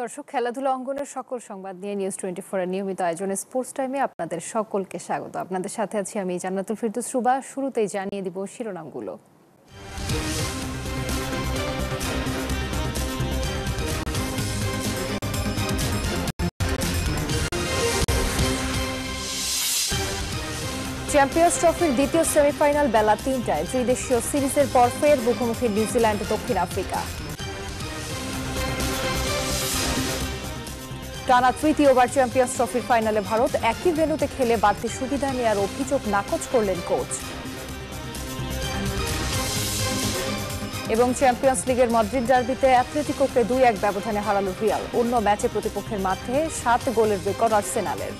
দর্শক, খেলাধুলা অঙ্গনের সকল সংবাদ নিয়ে নিউজ 24 এর নিয়মিত আয়োজনে স্পোর্টস টাইমে আপনাদের সকলকে স্বাগত। আপনাদের সাথে আছি আমি জান্নাতুল ফিরদৌস রুবা। শুরুতেই জানিয়ে দিব শিরোনামগুলো। চ্যাম্পিয়ন্স ট্রফির দ্বিতীয় সেমিফাইনাল বেলা ৩টায়। ত্রিদেশীয় সিরিজের পর ফের মুখোমুখি নিউজিল্যান্ড ও দক্ষিণ আফ্রিকা। টানা তৃতীয়বার চ্যাম্পিয়ন্স ট্রফির ফাইনালে ভারত। একই ভেন্যুতে খেলে বাড়তি সুবিধা নেওয়ার অভিযোগ নাকচ করলেন কোচ। এবং চ্যাম্পিয়ন্স লিগের মাদ্রিদ ডার্বিতে অ্যাটলেটিকোকে ২-১ ব্যবধানে হারালো রিয়াল। অন্য ম্যাচে প্রতিপক্ষের মাঠে ৭ গোলের রেকর্ড আর্সেনালের।